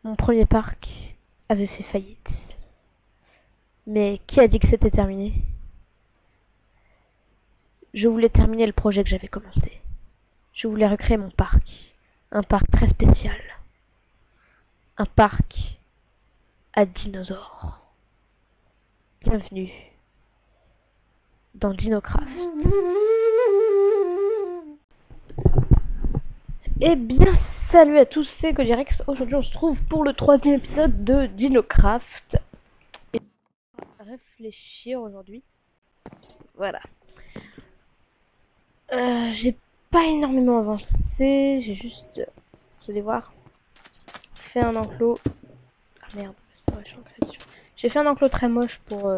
Mon premier parc avait fait faillite. Mais qui a dit que c'était terminé? Je voulais terminer le projet que j'avais commencé. Je voulais recréer mon parc. Un parc très spécial. Un parc à dinosaures. Bienvenue dans Dinocraft. Eh bien, salut à tous, c'est Kodirex. Aujourd'hui, on se trouve pour le 3e épisode de Dinocraft. Et on va réfléchir aujourd'hui. Voilà. J'ai pas énormément avancé. J'ai juste, vous allez voir, fait un enclos. Ah merde, c'est vrai, je suis en création. J'ai fait un enclos très moche pour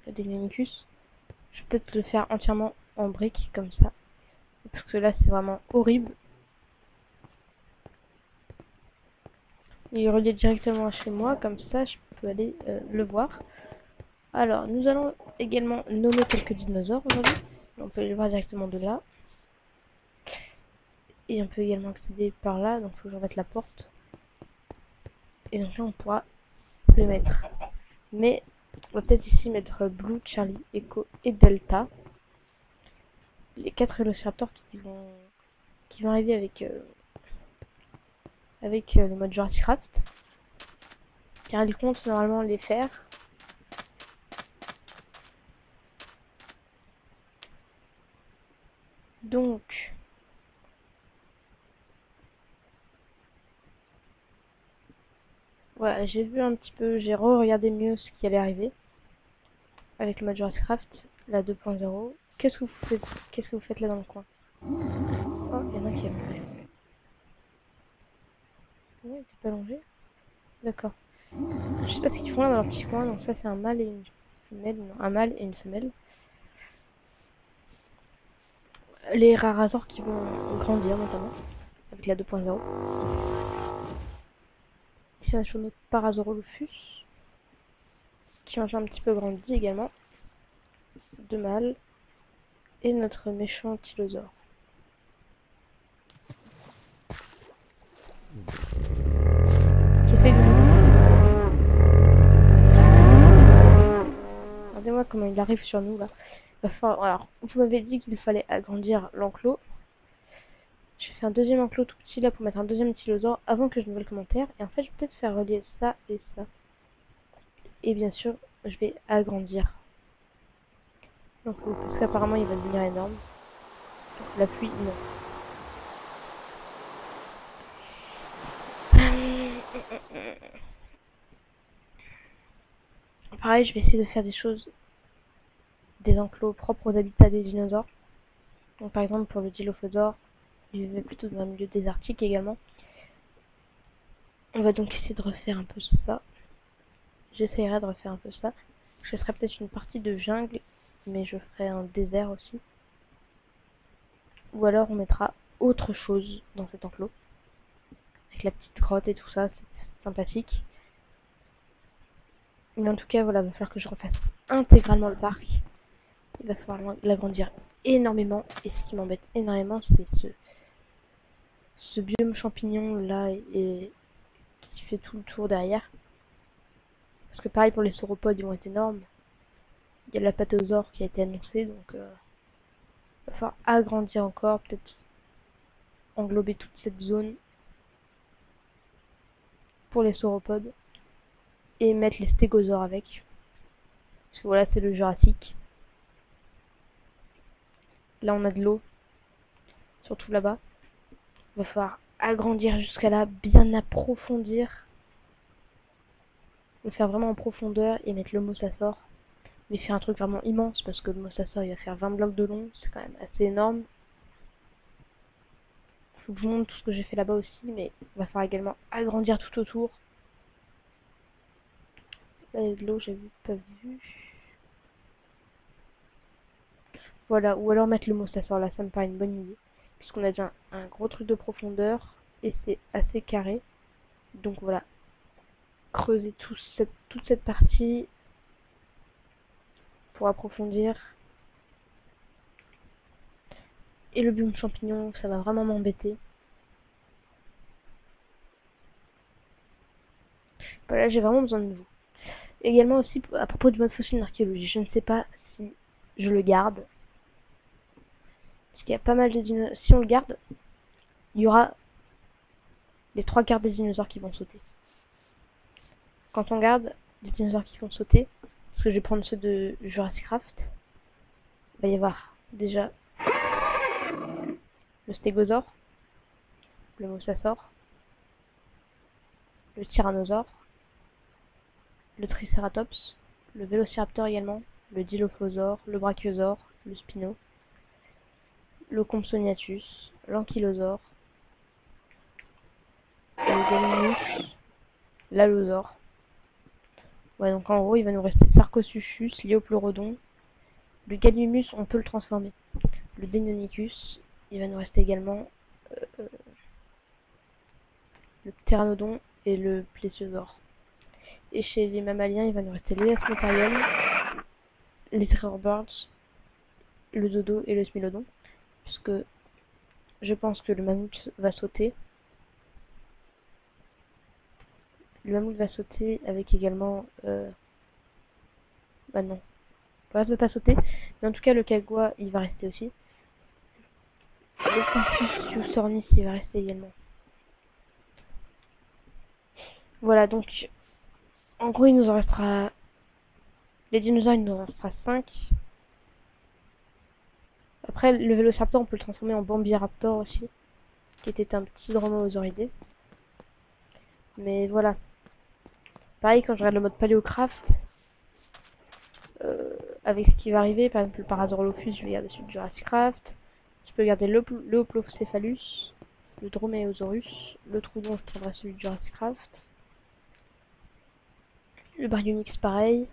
des Minikus. Je vais peut-être le faire entièrement en briques comme ça. Parce que là, c'est vraiment horrible. Il est relié directement à chez moi, comme ça je peux aller le voir. Alors, nous allons également nommer quelques dinosaures aujourd'hui. On peut les voir directement de là. Et on peut également accéder par là, donc il faut que je remette la porte. Et donc là, on pourra les mettre. Mais, on va peut-être ici mettre Blue, Charlie, Echo et Delta. Les 4 illustrateurs qui vont arriver avec le mode Jurassic Craft. Car ils comptent normalement les faire. Donc, voilà, j'ai vu un petit peu, j'ai re-regardé mieux ce qui allait arriver avec le mode Jurassic Craft, la 2.0. Qu'est-ce que vous faites là dans le coin? Oh, il y en a qui a mangé. Ouais, c'est pas allongé. D'accord. Je sais pas ce qu'ils font là dans leur petit coin, donc ça c'est un mâle et une femelle, non, un mâle et une femelle. Les rarasors qui vont grandir notamment, avec la 2.0. Ici on a sur notre Parasaurolophus, qui ont un petit peu grandi également. Deux mâles. Et notre méchant tylosaure. Qui fait de nous. Regardez-moi comment il arrive sur nous là. Alors, vous m'avez dit qu'il fallait agrandir l'enclos. J'ai fait un deuxième enclos tout petit là pour mettre un deuxième tylosaure avant que je ne vois le commentaire. Et en fait, je vais peut-être faire relier ça et ça. Et bien sûr, je vais agrandir l'enclos parce qu'apparemment il va devenir énorme. La pluie, non. Pareil, je vais essayer de faire des choses, des enclos propres aux habitats des dinosaures. Donc par exemple pour le Dilophosaure, il vivait plutôt dans un milieu désertique également. On va donc essayer de refaire un peu ça. J'essaierai de refaire un peu ça. Je ferai peut-être une partie de jungle, mais je ferai un désert aussi. Ou alors on mettra autre chose dans cet enclos. Avec la petite grotte et tout ça, c'est sympathique. Mais en tout cas, voilà, il va falloir que je refasse intégralement le parc. Il va falloir l'agrandir énormément. Et ce qui m'embête énormément, c'est ce biome champignon là et qui fait tout le tour derrière. Parce que pareil pour les sauropodes, ils vont être énormes. Il y a la pathosaure qui a été annoncée, donc il va falloir agrandir encore, peut-être englober toute cette zone pour les sauropodes. Et mettre les stégosaures avec. Parce que voilà, c'est le Jurassique. Là, on a de l'eau, surtout là-bas. Il va falloir agrandir jusqu'à là, bien approfondir. Le faire vraiment en profondeur et mettre le mosasaure. Mais faire un truc vraiment immense parce que le mosasaure il va faire 20 blocs de long, c'est quand même assez énorme. Faut que je vous montre tout ce que j'ai fait là-bas aussi, mais il va falloir également agrandir tout autour. Là, il y a de l'eau, j'avais pas vu. Voilà, ou alors mettre le mosasaure là, ça me paraît une bonne idée. Puisqu'on a déjà un gros truc de profondeur et c'est assez carré. Donc voilà, creuser toute cette partie pour approfondir. Et le biome champignon, ça va vraiment m'embêter. Voilà, j'ai vraiment besoin de vous. Également aussi, à propos du mode fossile en archéologie, je ne sais pas si je le garde. Parce qu'il y a pas mal de dinosaures. Si on le garde, il y aura les 3 quarts des dinosaures qui vont sauter. Quand on garde les dinosaures qui vont sauter, parce que je vais prendre ceux de Jurassic Craft, il va y avoir déjà le stégosaure, le mosasaure, le tyrannosaure, le triceratops, le vélociraptor également, le dilophosaure, le brachiosaure, le spino, le compsognathus, l'ankylosaure, le gallimimus, l'allosaure. Ouais, donc en gros, il va nous rester Sarcosuchus, Liopleurodon. Le Gallimimus, on peut le transformer. Le Deinonychus, il va nous rester également le Pteranodon et le Plesiosaure. Et chez les mammaliens, il va nous rester l'Elasmoparium, les Terrorbirds, le Dodo et le Smilodon. Puisque je pense que le mammouth va sauter. Le mammouth va sauter avec également... bah non. Le reste ne va pas sauter. Mais en tout cas, le Kagua, il va rester aussi. Le Confuciusornis, il va rester également. Voilà, donc... En gros, il nous en restera... Les dinosaures, il nous en restera 5. Après, le Vélociraptor, on peut le transformer en Bambiraptor aussi. Qui était un petit dromosauridé. Mais voilà. Pareil, quand je regarde le mode Paléocraft... avec ce qui va arriver, par exemple le Parasaurolophus, je vais garder celui de Jurassic Craft. Je peux garder le Hoplopcephalus, le Dromaeosaurus, le Troodon, je prendrai celui de Jurassic Craft. Le Baryonyx, pareil.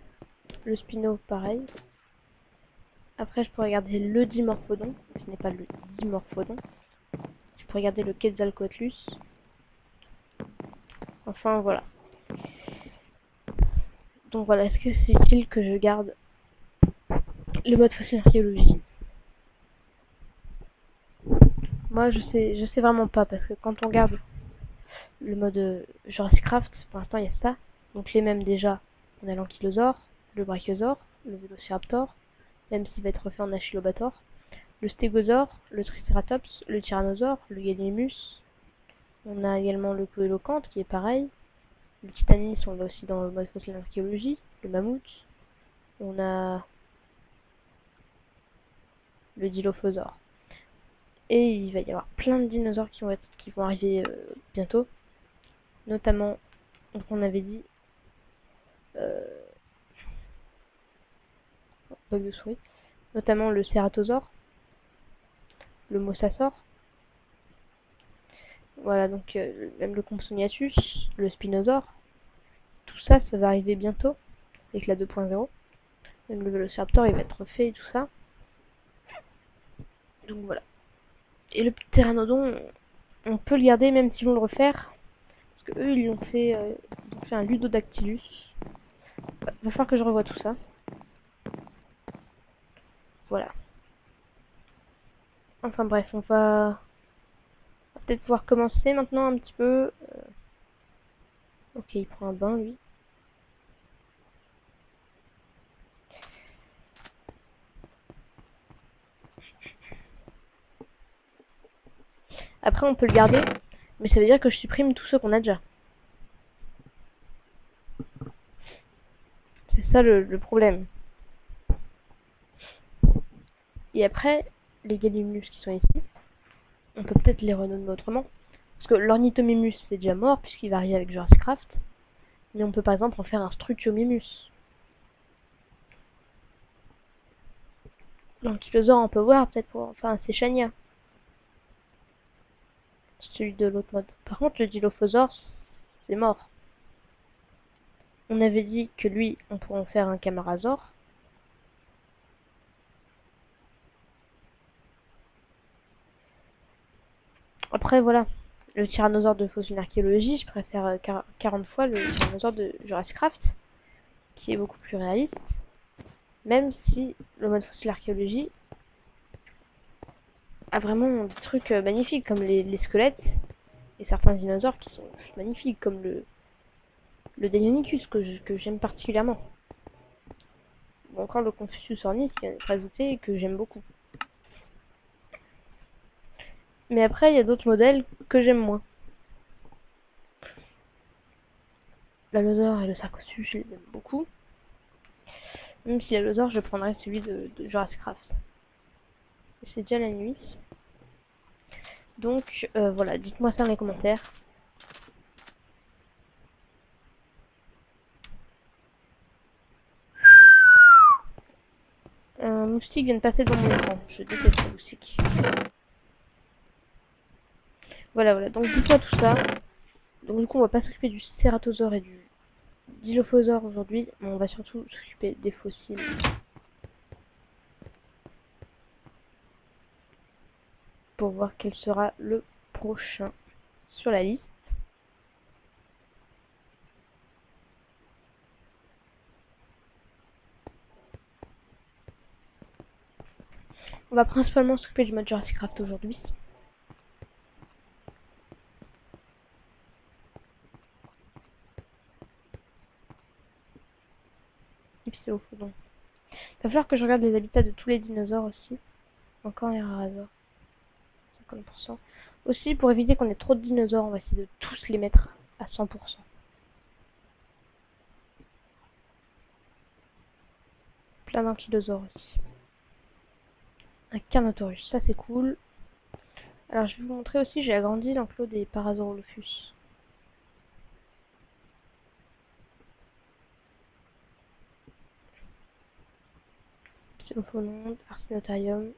Le Spino, pareil. Après, je pourrais garder le Dimorphodon. Ce n'est pas le Dimorphodon. Je pourrais garder le Quetzalcoatlus. Enfin, voilà. Donc voilà, est-ce que c'est utile que je garde le mode fossile archéologie? Moi, je sais vraiment pas, parce que quand on garde le mode Jurassic Craft, pour l'instant, il y a ça. Donc les mêmes déjà, on a l'ankylosaure, le brachiosaure, le vélociraptor, même s'il va être refait en achylobacter, le stégosaure, le triceratops, le tyrannosaure, le gallimimus. On a également le coélocante qui est pareil. Le titanis, on l'a aussi dans le mode fossile archéologie, le mammouth. On a le dilophosaure. Et il va y avoir plein de dinosaures qui vont arriver bientôt. Notamment, donc on avait dit, bug de souris, notamment le cératosaure, le mosasaure. Voilà, donc même le compsognathus, le spinosaure. Tout ça, ça va arriver bientôt, avec la 2.0. Même le vélociraptor, il va être refait et tout ça. Donc voilà. Et le pteranodon, on peut le garder même s'ils vont le refaire. Parce que eux, ils ont fait un ludodactylus. Va falloir que je revoie tout ça. Voilà. Enfin bref, on va peut-être pouvoir commencer maintenant un petit peu. Ok, il prend un bain, lui. Après, on peut le garder, mais ça veut dire que je supprime tous ceux qu'on a déjà. C'est ça le problème. Et après, les Gallimimus qui sont ici, on peut peut-être les renommer autrement. Parce que l'Ornithomimus, c'est déjà mort, puisqu'il va arriver avec Jurassic Craft. Mais on peut par exemple en faire un Struthiomimus. L'ankylosaure, on peut voir peut-être pour... Enfin, c'est Chania. Celui de l'autre mode. Par contre, le Dilophosaure, c'est mort. On avait dit que lui, on pourrait en faire un Camarasaure. Après, voilà. Le tyrannosaure de fossile archéologie, je préfère 40 fois le tyrannosaure de Jurassic Craft, qui est beaucoup plus réaliste. Même si le mode fossile archéologie a vraiment des trucs magnifiques, comme les squelettes, et certains dinosaures qui sont juste magnifiques, comme le Deinonychus que j'aime particulièrement. Ou encore le Confucius ornis qui vient d'être ajouté et que j'aime beaucoup. Mais après, il y a d'autres modèles que j'aime moins. L'Allosaure et le Sarcosus, je les aime beaucoup. Même si l'Allosaure, je prendrais celui de Jurassic Craft. C'est déjà la nuit. Donc voilà, dites-moi ça dans les commentaires. Un moustique vient de passer devant mon écran. Je déteste les moustiques. Voilà. Donc dites-moi tout ça. Donc du coup, on va pas s'occuper du Cératosaure et du Dilophosaure aujourd'hui. Mais on va surtout s'occuper des fossiles. Pour voir quel sera le prochain sur la liste. On va principalement s'occuper du mode Jurassic Craft aujourd'hui. Ipsilophodon. Il va falloir que je regarde les habitats de tous les dinosaures aussi. Encore un rarasaure. 50%. Aussi, pour éviter qu'on ait trop de dinosaures, on va essayer de tous les mettre à 100%. Plein d'ankylosaures aussi. Un Carnotaurus, ça c'est cool. Alors je vais vous montrer aussi, j'ai agrandi l'enclos des Parasaurolophus. Psilophodonte, Arsenotarium,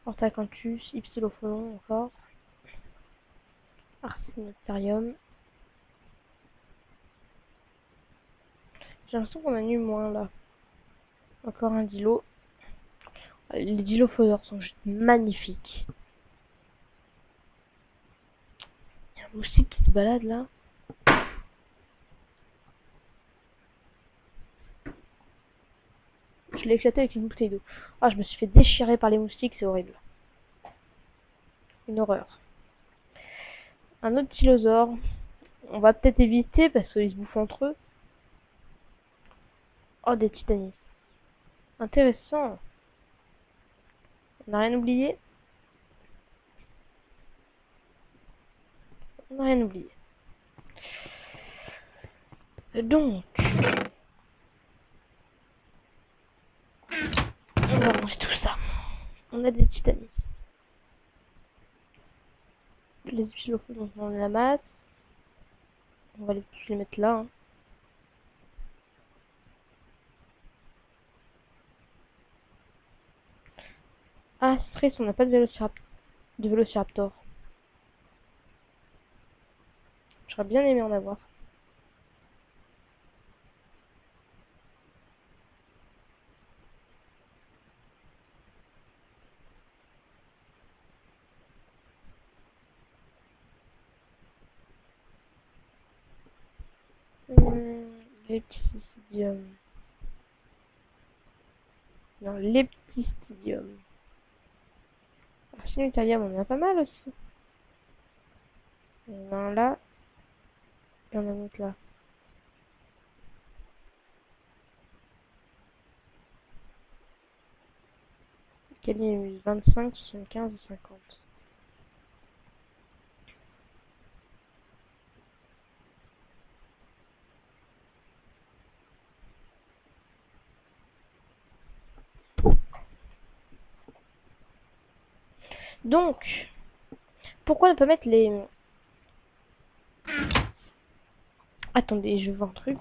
Orthacanthus, Ipsilophodon encore, Arsenotarium. J'ai l'impression qu'on a eu moins là. Encore un dilo. Les dilophosaures sont juste magnifiques. Il y a un moustique qui se balade là. Je l'ai éclaté avec une bouteille d'eau. Ah, je me suis fait déchirer par les moustiques, c'est horrible. Une horreur. Un autre tylosaure. On va peut-être éviter parce qu'ils se bouffent entre eux. Oh, des titanis. Intéressant. On n'a rien oublié. On n'a rien oublié. Donc, on va manger tout ça. On a des titanis. Les xylophones, on la masse. On va les mettre là. Hein. Ah, stress, on n'a pas de vélociraptor. J'aurais bien aimé en avoir. Lepticidium. Non, Lepticidium. Archinutalium, on en a pas mal aussi. Il y en a un là. Et on en a un autre là. Quel est 25, 75 et 50. Donc, pourquoi ne pas mettre les... Attendez, je vois un truc.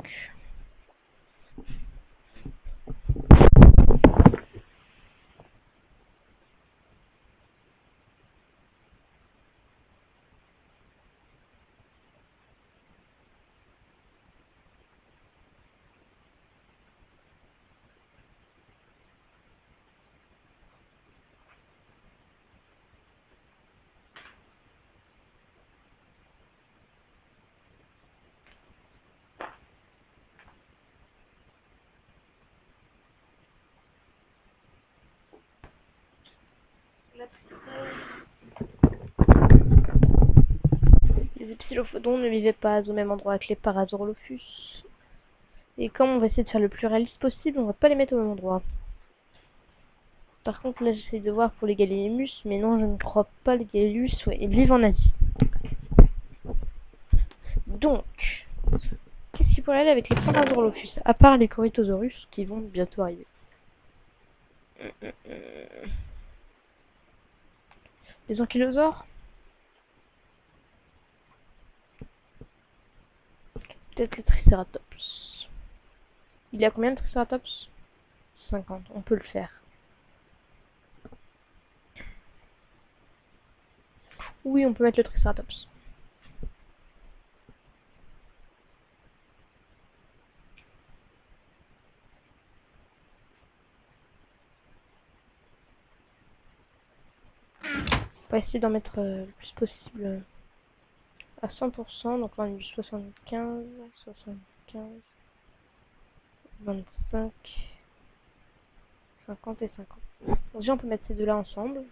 Dilophodon ne vivait pas au même endroit que les Parasaurolophus. Et comme on va essayer de faire le plus réaliste possible, on va pas les mettre au même endroit. Par contre, là, j'essaie de voir pour les Gallimimus, mais non, je ne crois pas les Gallimimus, ouais, ils vivent en Asie. Donc, qu'est-ce qui pourrait aller avec les Parasaurolophus, à part les Corythosaurus qui vont bientôt arriver. Les ankylosaures? Peut-être les Triceratops. Il y a combien de Triceratops? 50, on peut le faire. Oui, on peut mettre le Triceratops. On va essayer d'en mettre le plus possible à 100%. Donc là, on a du 75, 75, 25, 50 et 50. Donc déjà, on peut mettre ces deux-là ensemble.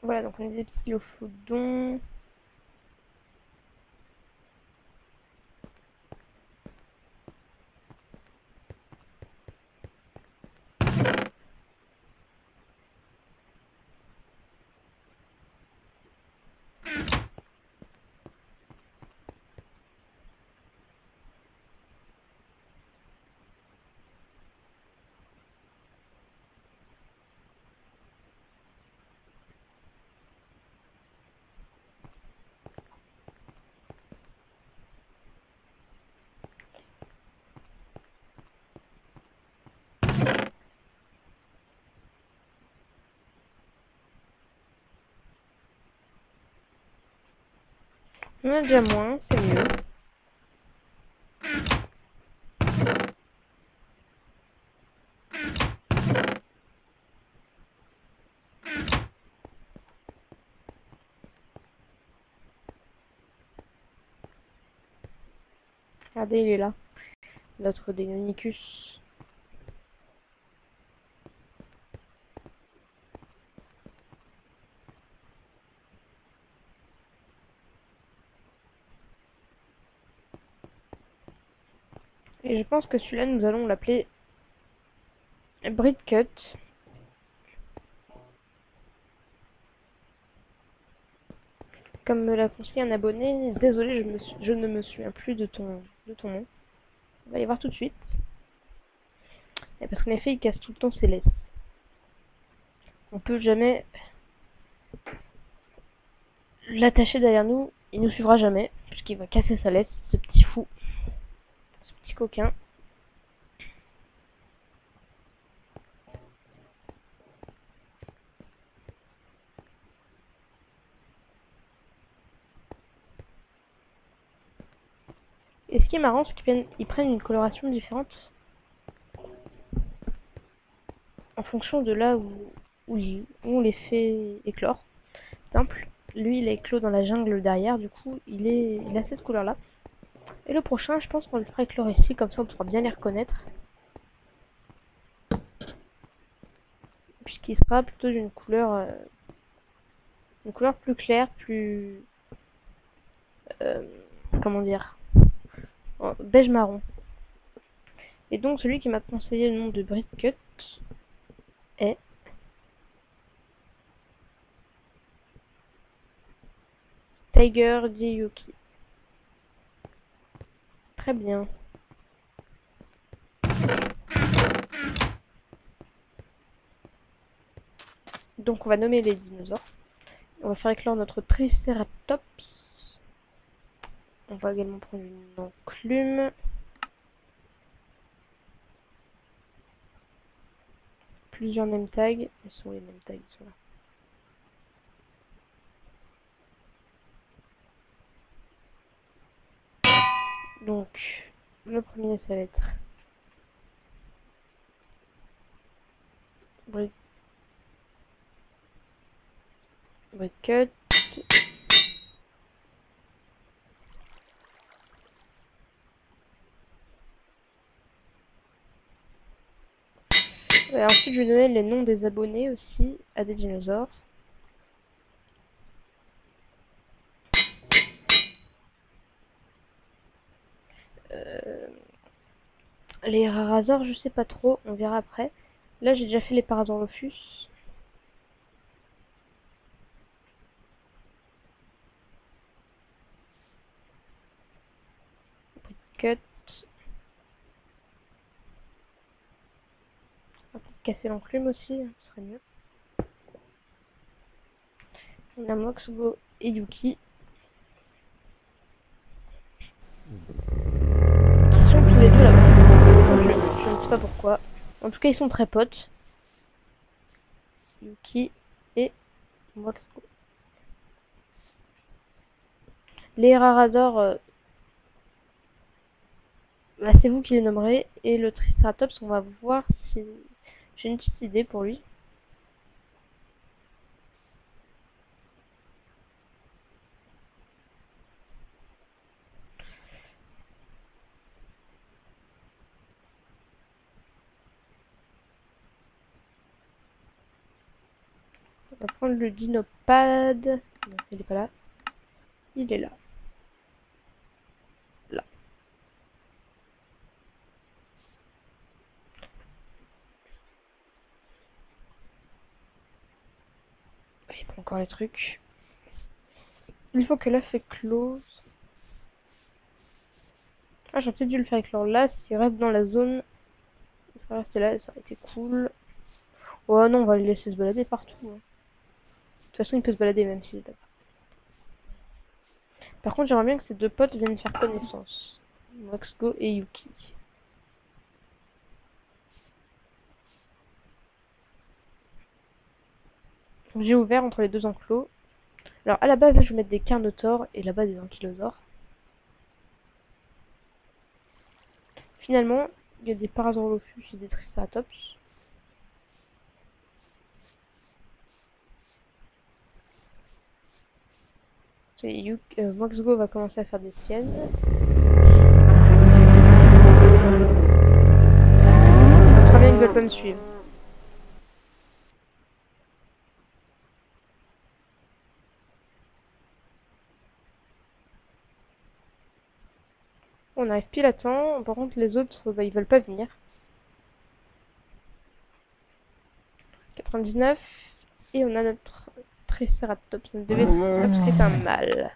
Voilà, donc on a des Dilophodons. On en a déjà moins, c'est mieux. Regardez, il est là. Notre Deinonychus. Et je pense que celui-là, nous allons l'appeler Britcut. Comme me l'a conseillé un abonné, désolé, je ne me souviens plus de ton nom. On va y voir tout de suite. Et parce qu'en effet, il casse tout le temps ses laisses. On peut jamais l'attacher derrière nous, il nous suivra jamais, puisqu'il va casser sa laisse, ce petit fou, ce petit coquin. Et ce qui est marrant, c'est qu'ils prennent une coloration différente en fonction de là où on les fait éclore. Simple, lui il est éclos dans la jungle derrière, du coup il a cette couleur là. Et le prochain, je pense qu'on le fera éclore ici, comme ça on pourra bien les reconnaître. Puisqu'il sera plutôt d'une couleur plus claire, plus comment dire, beige marron. Et donc celui qui m'a conseillé le nom de Britcut est Tiger Diyuki. Très bien. Donc on va nommer les dinosaures. On va faire éclore notre Triceratops. On va également prendre une enclume. Plusieurs name tags. Ils sont les name tags, ils sont là. Donc, le premier, ça va être Britcut. Et ensuite, je vais donner les noms des abonnés aussi à des dinosaures. Les Rarazors, je sais pas trop, on verra après. Là, j'ai déjà fait les Parasaurolophus. Cut. On va peut-être casser l'enclume aussi, ce serait mieux. On a Moxgo et Yuki. Ils sont tous les deux là-bas. Je ne sais pas pourquoi. En tout cas, ils sont très potes. Yuki et Moxgo. Les Rarazors, bah, c'est vous qui les nommerez. Et le Triceratops, on va voir si j'ai une petite idée pour lui. On va prendre le Dinopad. Non, il est pas là. Il est là. Là. Il prend encore les trucs. Il faut que l'œuf est close. Ah, j'aurais peut-être dû le faire éclore là. S'il reste dans la zone, il serait resté là, ça aurait été cool. Oh non, on va le laisser se balader partout. Hein. De toute façon, il peut se balader même s'il est là. Par contre, j'aimerais bien que ces deux potes viennent faire connaissance. Moxgo et Yuki. J'ai ouvert entre les deux enclos. Alors, à la base, je vais mettre des carnotaures et là-bas des ankylosaures. Finalement, il y a des Parasaurolophus et des Triceratops. Moxgo va commencer à faire des siennes. Très bien, ils veulent pas me suivre. On arrive pile à temps. Par contre, les autres, bah, ils veulent pas venir. 99. Et on a notre Triceratops. Notre bébé Triceratops, c'est un mâle.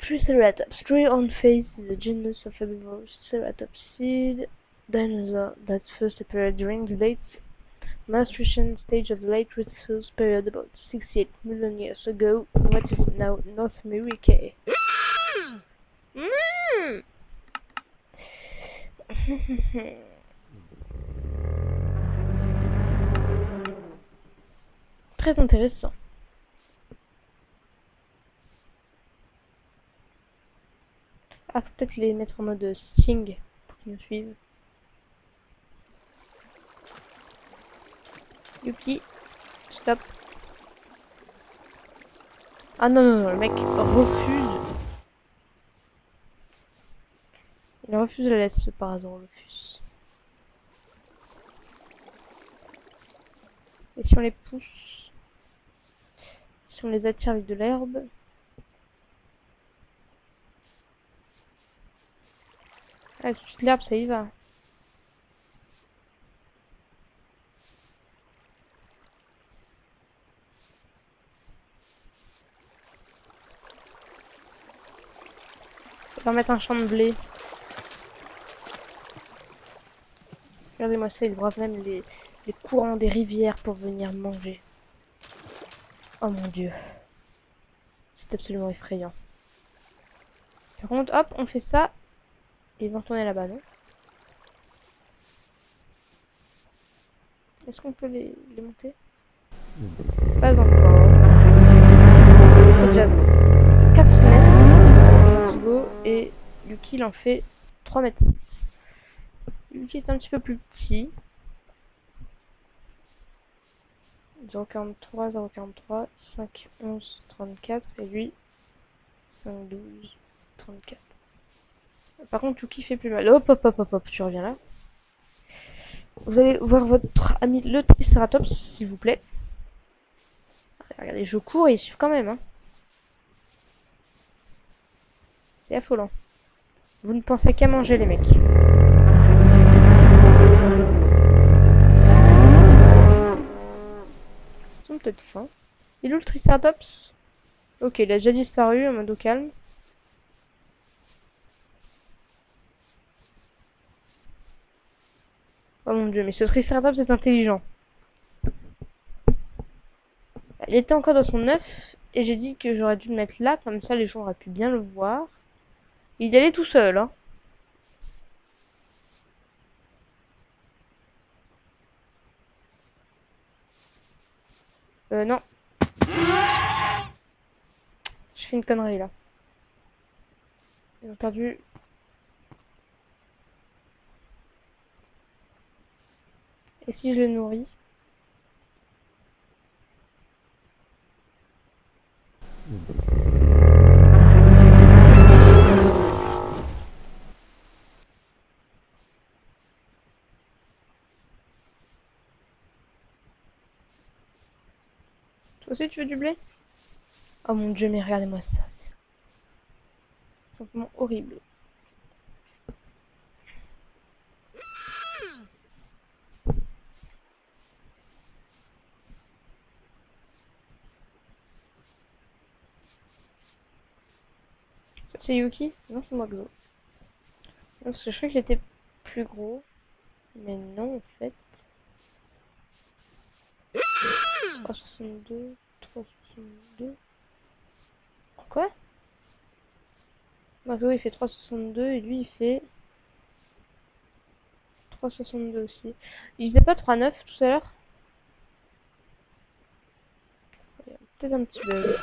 Triceratops. Tree on face is a genus of herbivorous ceratopsid dinosaur that first appeared during the late menstruation stage of the late Cretaceous period about 68 million years ago in what is now North America. Mm. Très intéressant. Ah, faut peut-être les mettre en mode sting pour qu'ils nous suivent. Yuki, stop. Ah non, non, non, le mec refuse. Il refuse la laisse par hasard, le refuse. Et si on les pousse, si on les attire avec de l'herbe, ah, tout de suite l'herbe, ça y va. On va mettre un champ de blé. Regardez-moi ça, ils bravent même les courants des rivières pour venir manger. Oh mon dieu. C'est absolument effrayant. Par contre, hop, on fait ça. Et ils vont tourner là-bas, non? Est-ce qu'on peut les monter? Pas encore. C'est déjà 4 mètres. Go et Yuki il en fait 3 mètres. Yuki est un petit peu plus petit. 0,43, 0,43, 5, 11, 34 et lui 5, 12, 34. Par contre Yuki fait plus mal. Hop hop hop hop hop, tu reviens là. Vous allez voir votre ami le Triceratops, s'il vous plaît. Regardez, je cours et ils suivent quand même, hein. C'est affolant. Vous ne pensez qu'à manger, les mecs. Ils ont peut-être faim. Il est où le Triceratops? Ok, il a déjà disparu en mode au calme. Oh mon dieu, mais ce Triceratops est intelligent. Il était encore dans son œuf et j'ai dit que j'aurais dû le mettre là, comme ça les gens auraient pu bien le voir. Il y allait tout seul, hein. Non. Je fais une connerie là. Ils ont perdu. Et si je le nourris? Toi aussi tu veux du blé? Oh mon dieu, mais regardez-moi ça. C'est simplement horrible. Ça, c'est Yuki? Non, c'est Maxo. Non, parce que je croyais que j'étais plus gros. Mais non, en fait. 362, 362. Quoi? Maxo il fait 362 et lui il fait 362 aussi. Il faisait pas 3,9 tout à l'heure? Peut-être un petit bug.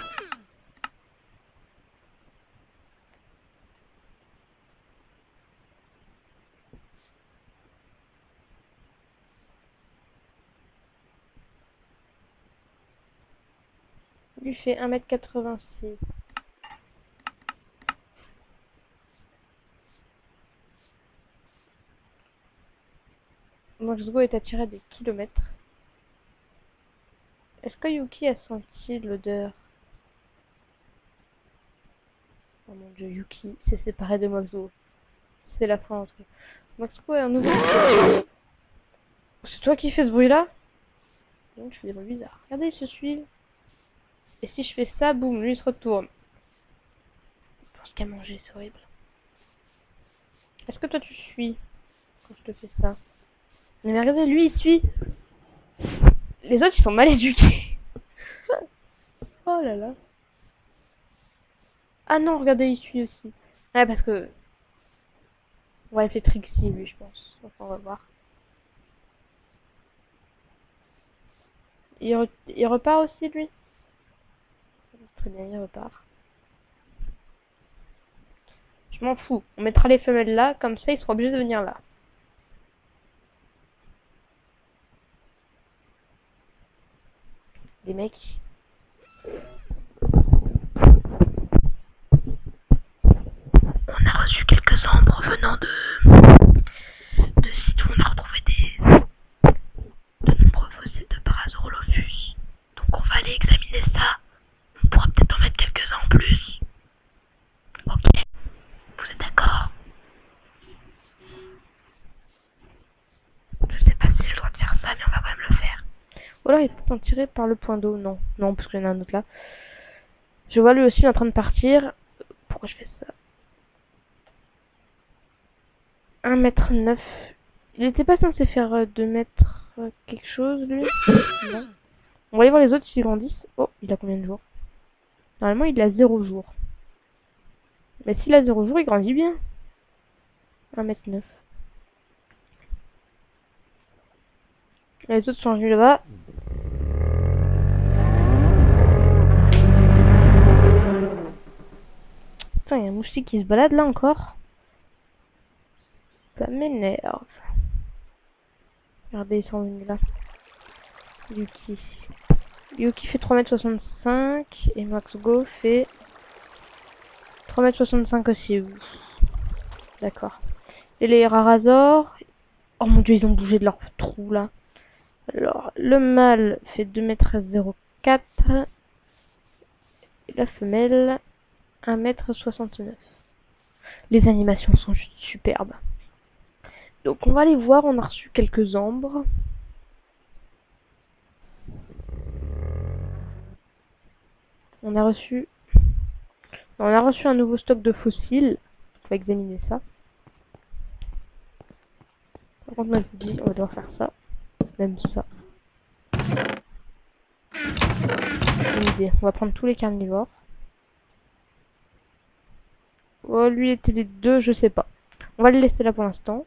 Lui fait 1,86 m. Maxo est attiré à des kilomètres. Est-ce que Yuki a senti l'odeur? Oh mon dieu, Yuki s'est séparé de Maxo. C'est la fin entre eux. Maxo est un nouveau. C'est toi qui fais ce bruit là? Donc je fais des bruits bizarres. Regardez, ils se suivent. Et si je fais ça, boum, lui il se retourne. Il pense qu'à manger, c'est horrible. Est-ce que toi tu suis quand je te fais ça? Mais regardez, lui il suit. Les autres ils sont mal éduqués. Oh là là. Ah non, regardez, il suit aussi. Ouais, parce que... Ouais, il fait Trixie lui, je pense. Enfin, on va voir. Il repart aussi lui? Très bien, il repart. Je m'en fous. On mettra les femelles là, comme ça ils seront obligés de venir là. Les mecs. On a reçu quelques ans provenant de sites où on a retrouvé de nombreux fossiles de Parasaurolophus. Donc on va aller examiner ça. On pourra peut-être en mettre quelques-uns en plus. Ok, vous êtes d'accord? Je sais pas si j'ai le droit de faire ça, mais on va quand même le faire. Ou alors il peut en tirer par le point d'eau. Non, non, parce qu'il y en a un autre là. Je vois lui aussi en train de partir. Pourquoi je fais ça? 1,9 m. Il était pas censé faire 2 mètres quelque chose lui? Non. On va aller voir les autres s'ils grandissent. Oh, il a combien de jours? Normalement il a 0 jours. Mais s'il a 0 jours, il grandit bien. 1,9 m. Les autres sont venus là-bas. Putain, il y a un moustique qui se balade là encore. Ça m'énerve. Regardez, ils sont venus là. Yuki. Yuki fait 3,65 m et Max Go fait 3,65 m aussi. D'accord. Et les Rarasaurs, Oh mon dieu, ils ont bougé de leur trou là. Alors, le mâle fait 2,04 m et la femelle 1,69 m. Les animations sont juste superbes. Donc on va aller voir, on a reçu quelques ambres. On a reçu un nouveau stock de fossiles. On va examiner ça. Par contre, moi je vous dis, on va devoir faire ça. Même ça. Une idée. On va prendre tous les carnivores. Oh, lui était les deux, je sais pas. On va les laisser là pour l'instant.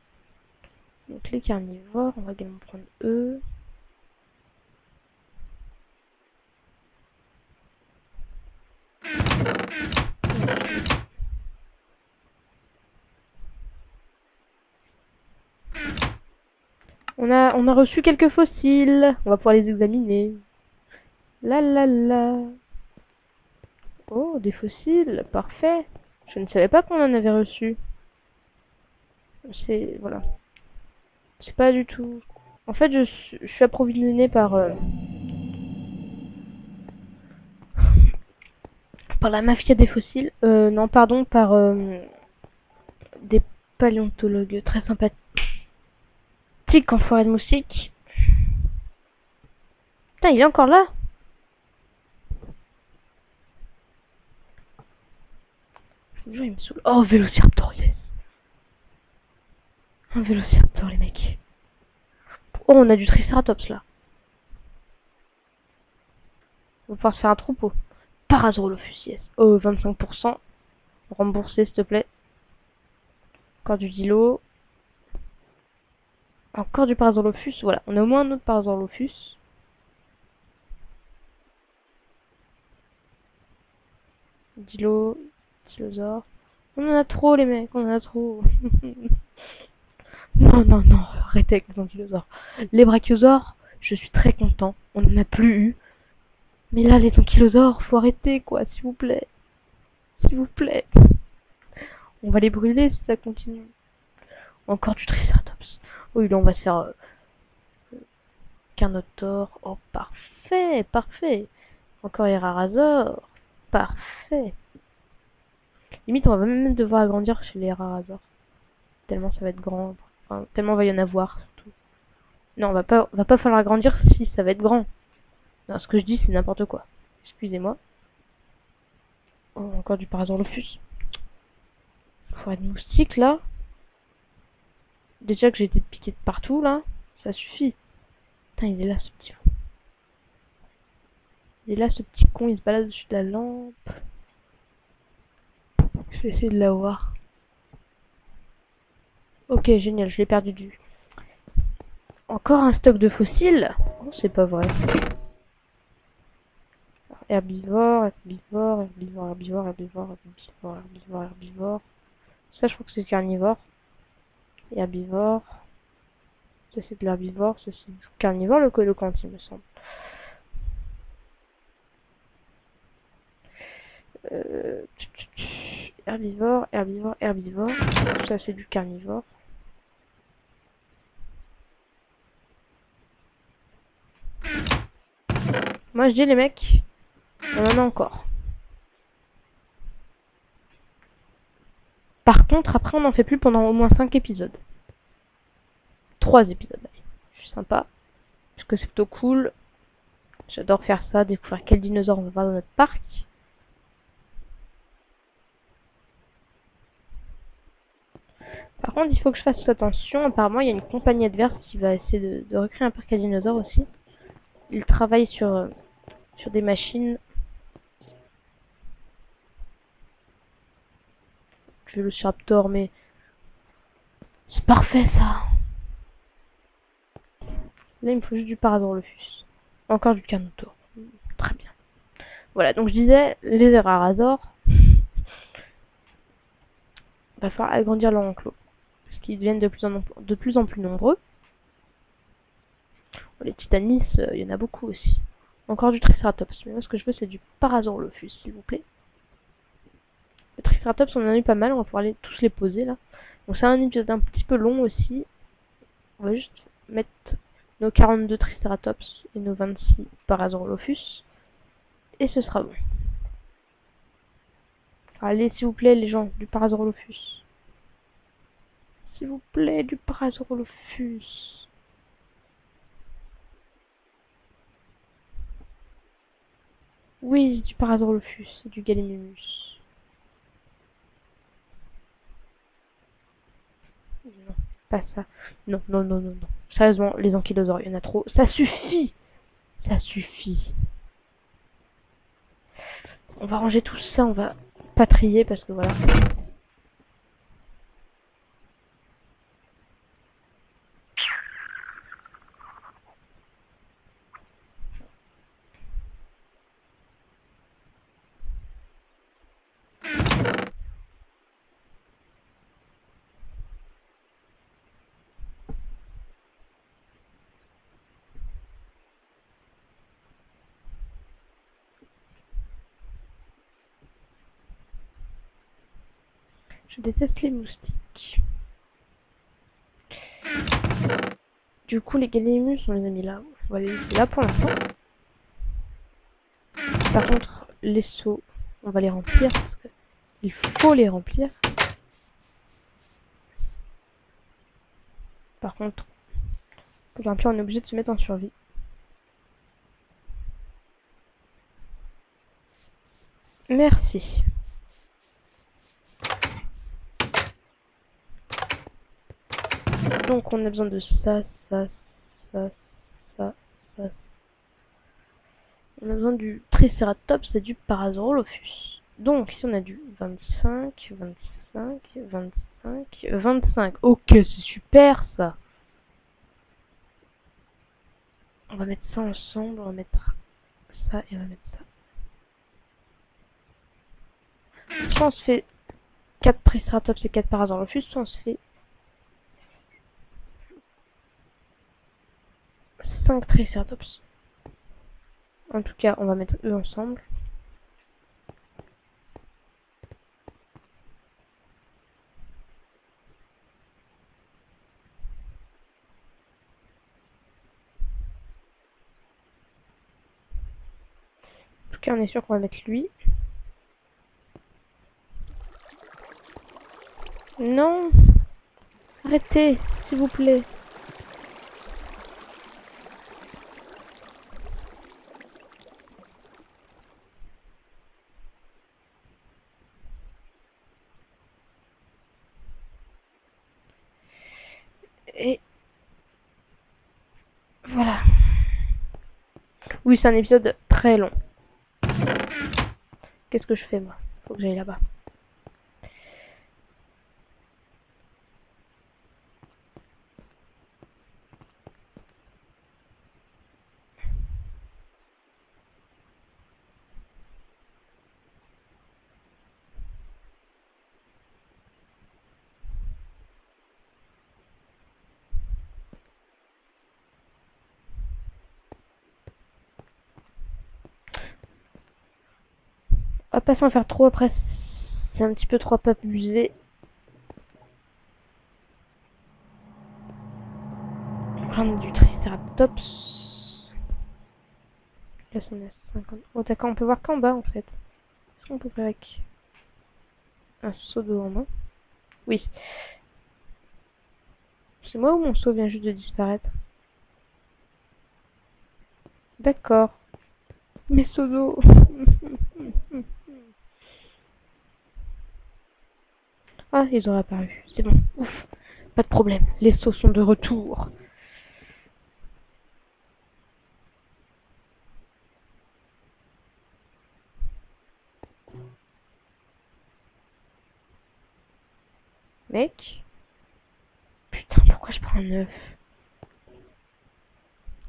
Donc les carnivores, on va également prendre eux. On a reçu quelques fossiles. On va pouvoir les examiner. La la la. Oh, des fossiles. Parfait. Je ne savais pas qu'on en avait reçu. C'est... Voilà. C'est pas du tout... En fait, je suis approvisionné par la mafia des fossiles. Non, pardon, par des paléontologues très sympathiques en forêt de moustiques. Putain, il est encore là. Je vous jure, il me saoule. Oh, Vélociraptor, yes. Un Vélociraptor, les mecs. Oh, on a du Triceratops, là. On va pouvoir se faire un troupeau. Parasaurolophus, yes. Oh, 25%. Remboursé, s'il te plaît. Encore du Dilo. Encore du Parasaurolophus. Voilà, on a au moins un autre Parasaurolophus. Dilo. Dinosaure. On en a trop, les mecs. On en a trop. Non, non, non. Arrêtez avec les ankylosaures. Les brachiosaures, je suis très content. On n'en a plus eu. Mais là, les ankylosaures, faut arrêter, quoi. S'il vous plaît. S'il vous plaît. On va les brûler si ça continue. Encore du Triceratops. Oui, là, on va se faire... Carnotaure. Oh, parfait, parfait. Encore Herarazor. Parfait. Limite, on va même devoir agrandir chez les Herarazor. Tellement ça va être grand. Enfin, tellement il va y en avoir, surtout. Non, va pas falloir agrandir si ça va être grand. Non, ce que je dis, c'est n'importe quoi. Excusez-moi. Oh, encore du Parasaurolophus. Forêt de moustiques, là. Déjà que j'ai été piqué de partout, là. Ça suffit. Putain, il est là, ce petit fou. Il est là, ce petit con, il se balade dessus de la lampe. Je vais essayer de l'avoir. Ok, génial, je l'ai perdu de vue. Encore un stock de fossiles? Oh, c'est pas vrai. Herbivore, herbivore, herbivore, herbivore, herbivore, herbivore, herbivore, herbivore. Ça, je crois que c'est carnivore. Herbivore. Ça, c'est de l'herbivore. Ça, c'est du carnivore, le colocante, il me semble. Herbivore, herbivore, herbivore. Ça, c'est du carnivore. Moi, je dis, les mecs, on en a encore. Par contre, après, on n'en fait plus pendant au moins 5 épisodes. 3 épisodes. Je suis sympa. Parce que c'est plutôt cool. J'adore faire ça, découvrir quel dinosaure on va voir dans notre parc. Par contre, il faut que je fasse attention. Apparemment, il y a une compagnie adverse qui va essayer de recréer un parc à dinosaures aussi. Ils travaillent sur des machines. Vélociraptor, mais... C'est parfait, ça. Là, il me faut juste du Parasaurolophus. Encore du Carnotaure. Très bien. Voilà, donc je disais, les Herarazor, va falloir agrandir leur enclos. Parce qu'ils deviennent de plus en plus nombreux. Les Titanis, il y en a beaucoup aussi. Encore du Triceratops. Mais moi, ce que je veux, c'est du Parasaurolophus, s'il vous plaît. Le Triceratops, on en a eu pas mal. On va pouvoir tous les poser, là. Donc, c'est un épisode un petit peu long aussi. On va juste mettre nos 42 Triceratops et nos 26 Parasaurolophus. Et ce sera bon. Allez, s'il vous plaît, les gens, du Parasaurolophus. S'il vous plaît, du Parasaurolophus. Oui, du Parasaurolophus et du Gallimimus. Non, pas ça. Non, non, non, non, non. Sérieusement, les ankylosaures, il y en a trop. Ça suffit! Ça suffit. On va ranger tout ça, on va pas trier parce que voilà. Je déteste les moustiques. Du coup, les Gallimimus, on les a mis là. On va les laisser là pour l'instant. Par contre, les seaux, on va les remplir. Parce que il faut les remplir. Par contre, pour les remplir, on est obligé de se mettre en survie. Merci. Donc, on a besoin de ça, ça, ça, ça, ça. On a besoin du Triceratops et du Parasaurolophus. Donc, ici, on a du 25, 25, 25, 25. Ok, c'est super, ça. On va mettre ça ensemble, on va mettre ça et on va mettre ça. Soit on se fait 4 Triceratops et 4 Parasaurolophus, soit on se fait 5 Triceratops. En tout cas, on va mettre eux ensemble. En tout cas, on est sûr qu'on va mettre lui. Non! Arrêtez, s'il vous plaît. Et voilà. Oui, c'est un épisode très long. Qu'est-ce que je fais, moi? Faut que j'aille là-bas. On va pas s'en faire trop après. C'est un petit peu trop abusé. On a du Triceratops. Là, on est à 50. Oh, d'accord, on peut voir qu'en bas, en fait. Est-ce qu'on peut faire avec un seau d'eau en main? Oui. C'est moi ou mon seau vient juste de disparaître? D'accord. Mes seaux d'eau. Ah, ils ont apparu. C'est bon. Ouf. Pas de problème. Les seaux sont de retour. Mec. Putain, pourquoi je prends un œuf?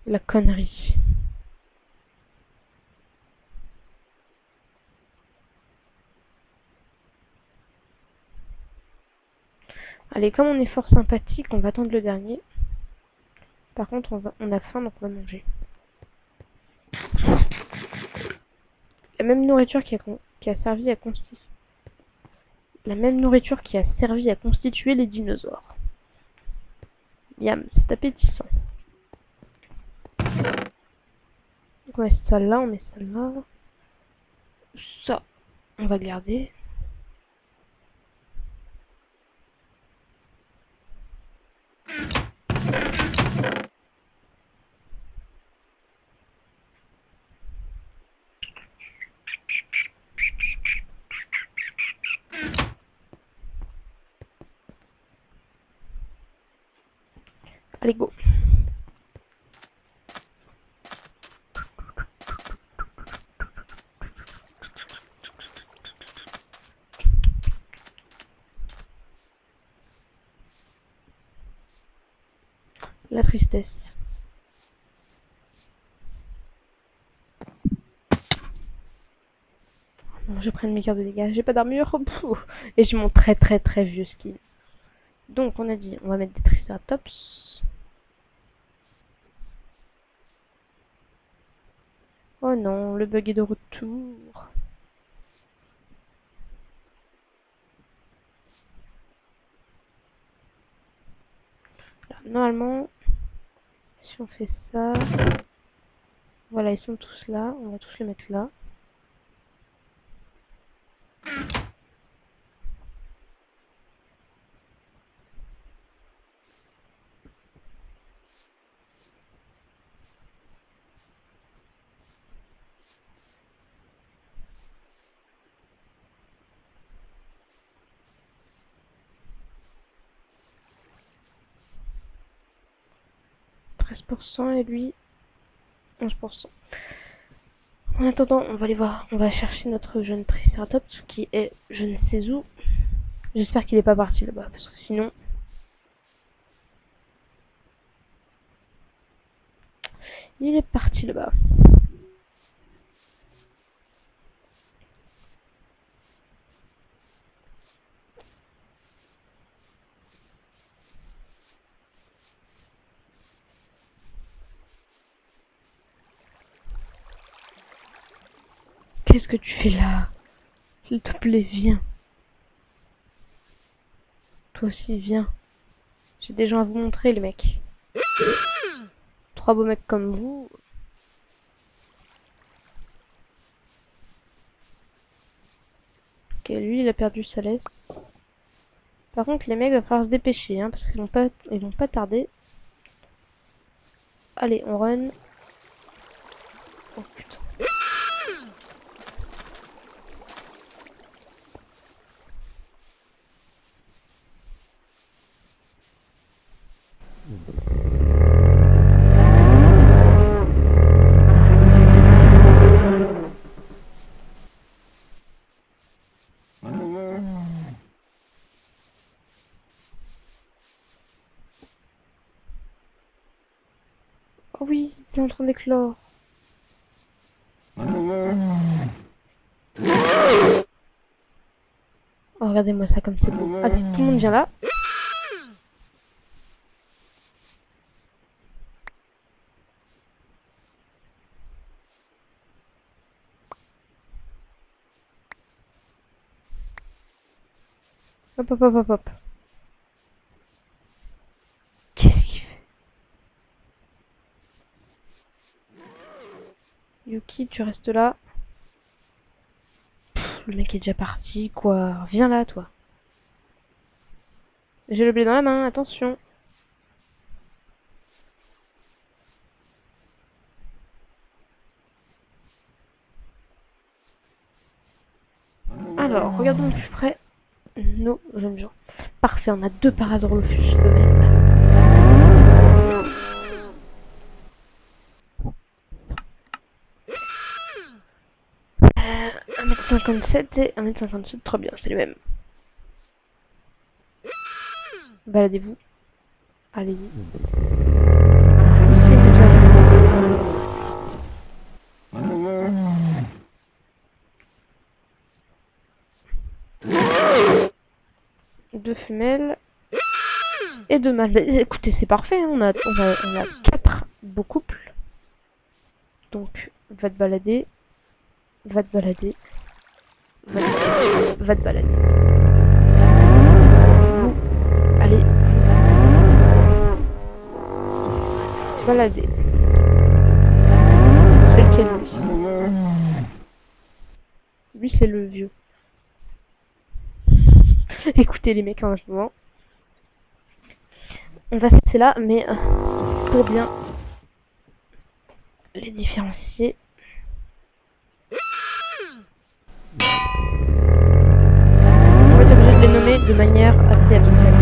La connerie. Allez, comme on est fort sympathique, on va attendre le dernier. Par contre, on a faim, donc on va manger. La même nourriture qui a servi à constituer... La même nourriture qui a servi à constituer les dinosaures. Yam, c'est appétissant. Donc on met ça là, on met ça là. Ça, on va garder. Allez, go. La tristesse. Non, je prends mes cartes de dégâts. J'ai pas d'armure. Et j'ai mon très vieux skin. Donc on a dit, on va mettre des triceratops. Oh non, le bug est de retour. Là, normalement, si on fait ça, voilà, ils sont tous là. On va tous les mettre là. Et lui 11%. En attendant, on va aller voir, on va chercher notre jeune Triceratops qui est je ne sais où. J'espère qu'il est pas parti là-bas parce que sinon il est parti là-bas. Qu'est-ce que tu fais là? S'il te plaît, viens. Toi aussi, viens. J'ai des gens à vous montrer, les mecs. 3 beaux mecs comme vous. Ok, lui, il a perdu sa laisse. Par contre, les mecs, il va falloir se dépêcher, hein, parce qu'ils vont pas tarder. Allez, on run. Oh putain. Oh oui, il est en train d'éclore. Oh, regardez-moi ça comme c'est beau. Allez, tout le monde vient là. Hop, hop, hop, hop, hop. Qu'est-ce qu'il fait? Yuki, tu restes là. Pff, le mec est déjà parti, quoi. Viens là, toi. J'ai le blé dans la main, attention. Alors, regardons de plus près nos jeunes gens. Parfait, on a 2 Paradorlophus de même. 1m57 et 1m57, très bien, c'est les mêmes. Baladez-vous. Allez-y. Deux femelles et 2 mâles. Écoutez, c'est parfait, hein. On a 4 beaux couples. Donc, va te balader. Va te balader. Va te balader. Allez. balader. C'est lequel lui? Lui c'est le vieux. Écoutez les mecs en ce moment. On va se laisser là, mais pour bien les différencier. On va être obligé de les nommer de manière assez abstraite.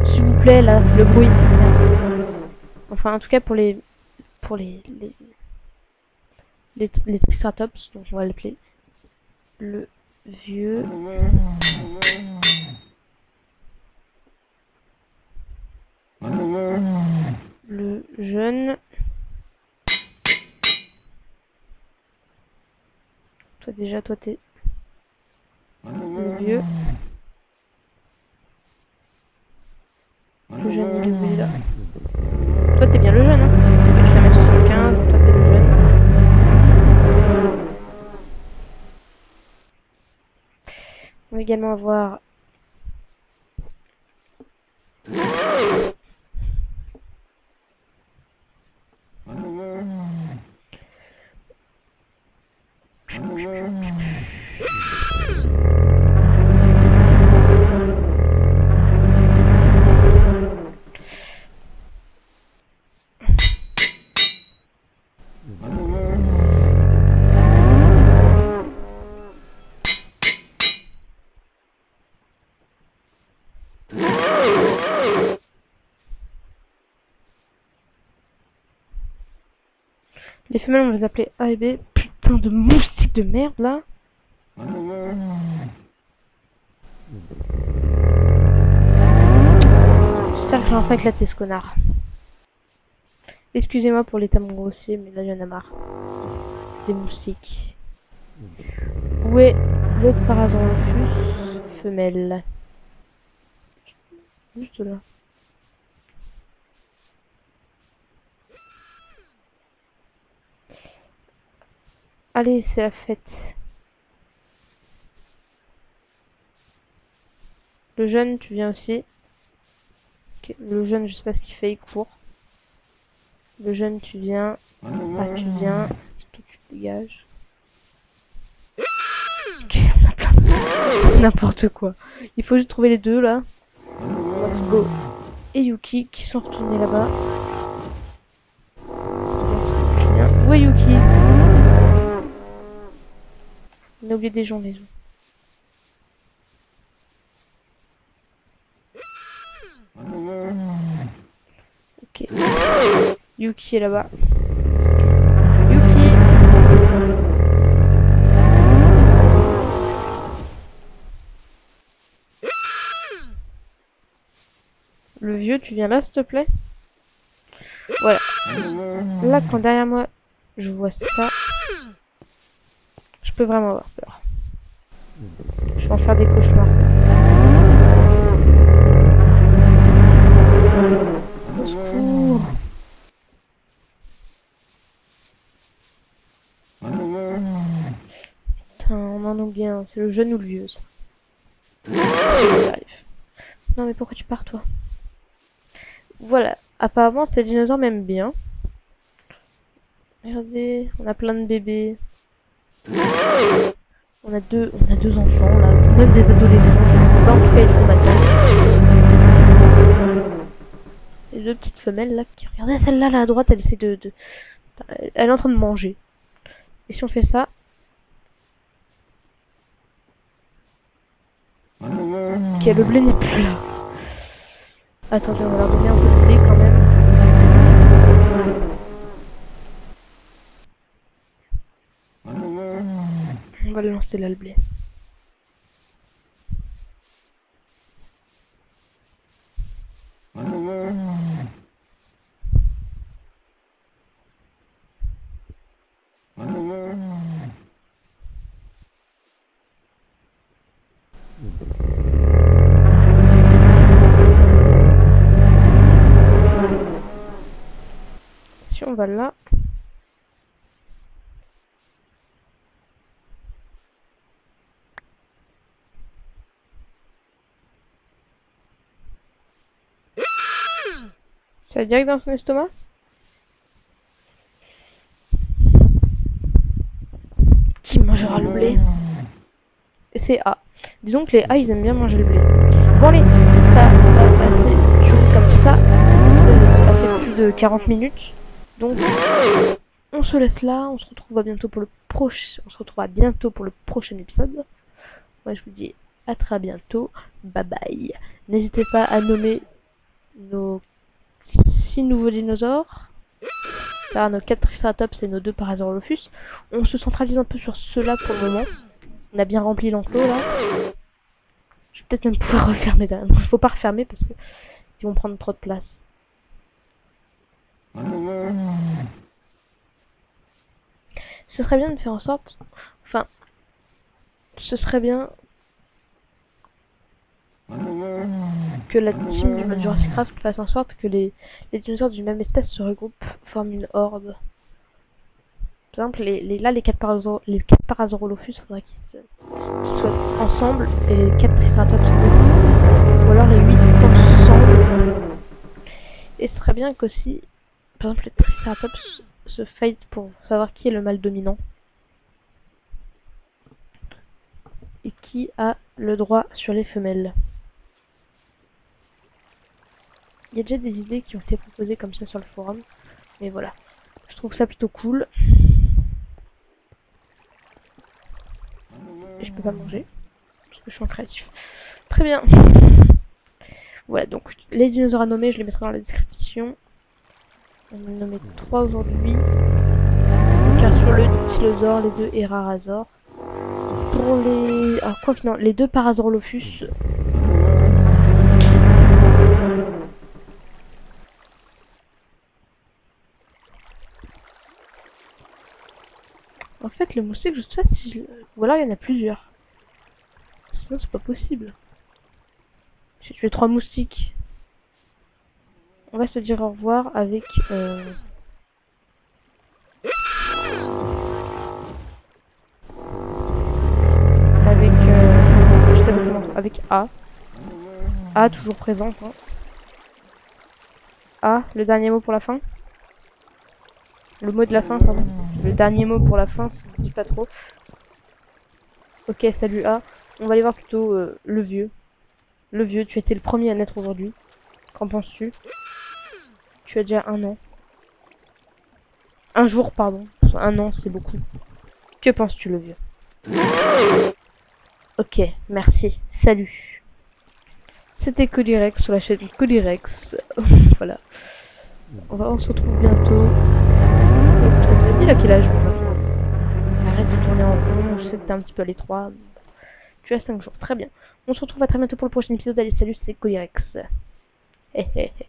S'il vous plaît, là, le bruit. Enfin, en tout cas pour les Triceratops, donc on va l'appeler le vieux. Le jeune. Toi déjà, toi t'es le vieux. Le jeune il est où là? Toi t'es bien le jeune, hein? Toi tu fais 1m75, donc toi t'es le jeune. On va également avoir les femelles, on va les appeler A et B. Putain de moustiques de merde là. J'espère que j'ai enfin éclaté ce connard. Excusez-moi pour l'état mon grossier, mais là j'en ai marre. Des moustiques. Où est l'autre Parasaurolophus femelle? Juste là. Allez, c'est la fête. Le jeune, tu viens aussi. Okay. Le jeune, je sais pas ce qu'il fait, il court. Le jeune, tu viens. Ah, tu viens. Toi, tu te dégages. Ok, on a plein de... n'importe quoi. Il faut juste trouver les deux, là. Go et Yuki qui sont retournés là-bas. Où est Yuki? On a oublié des gens, les gens. Ok. Yuki est là-bas. Yuki. Le vieux, tu viens là, s'il te plaît? Voilà. Là, quand derrière moi, je vois ça, je peux vraiment avoir peur. Je vais en faire des cauchemars. Au secours. Putain, on en oublie un. C'est le jeune ou le vieux, ça. Non, mais pourquoi tu pars, toi? Voilà. Apparemment, ces dinosaures m'aiment bien. Regardez, on a plein de bébés. On a deux enfants, là. Même des adolescents. Là, en tout cas, ils sont matins. Les deux petites femelles, là, qui... Regardez celle-là, là, à droite, elle essaie de... Elle est en train de manger. Et si on fait ça... Ok, le blé n'est plus là. Attendez, on va leur donner un peu de blé, quand même. On va le lancer là, le blé. Si on va là... Ça va direct dans son estomac? c'est A. Disons que les A, ils aiment bien manger le blé. Bon allez, ça va assez durer comme ça. Ça fait plus de 40 minutes. Donc, on se laisse là. On se retrouve bientôt pour le prochain. On se retrouvera bientôt pour le prochain épisode. Moi, je vous dis à très bientôt. Bye bye. N'hésitez pas à nommer nos 6 nouveaux dinosaures. Là, nos 4 Triceratops et nos 2 Parasaurolophus. On se centralise un peu sur ceux-là pour le moment. On a bien rempli l'enclos là. Je vais peut-être même pouvoir refermer derrière. Il faut pas refermer parce que ils vont prendre trop de place. Ce serait bien de faire en sorte... Enfin... Ce serait bien... que la team du mode Jurassic Craft fasse en sorte que les dinosaures d'une même espèce se regroupent, forment une horde. Par exemple, là, les 4 Parasaurolophus, il faudrait qu'ils soient ensemble, et les 4 Triceratops aussi. Ou alors les 8 ensemble. Et ce serait bien qu'aussi, par exemple, les Triceratops se fight pour savoir qui est le mâle dominant. Et qui a le droit sur les femelles. Il y a déjà des idées qui ont été proposées comme ça sur le forum. Mais voilà. Je trouve ça plutôt cool. Et je peux pas manger. Parce que je suis en créatif. Très bien. Voilà, donc les dinosaures à nommer, je les mettrai dans la description. On en a nommé 3 aujourd'hui. Car sur le Dilophosaure, les 2 Erarasaures. Pour les... Alors quoi que non, les 2 Parasaurolophus... En fait, le moustique, je sais pas si... Ou alors il y en a plusieurs. Sinon, c'est pas possible. J'ai tué 3 moustiques. On va se dire au revoir avec... je sais pas comment... Avec A. A, toujours présent, quoi. A, le dernier mot pour la fin. Le mot de la fin, pardon. Le dernier mot pour la fin, je dis pas trop. Ok, salut A. On va aller voir plutôt le vieux. Le vieux, tu étais le premier à naître aujourd'hui. Qu'en penses-tu? Tu as déjà 1 an. Un jour, pardon. 1 an, c'est beaucoup. Que penses-tu, le vieux? Ok, merci. Salut. C'était Codirex sur la chaîne Codirex. Voilà. On se retrouve bientôt. Il a quel âge maintenant? Arrête de tourner en rond, je sais que t'es un petit peu à l'étroit. Tu as 5 jours, très bien. On se retrouve à très bientôt pour le prochain épisode. Allez, salut, c'est Codirex. Hé hé hé.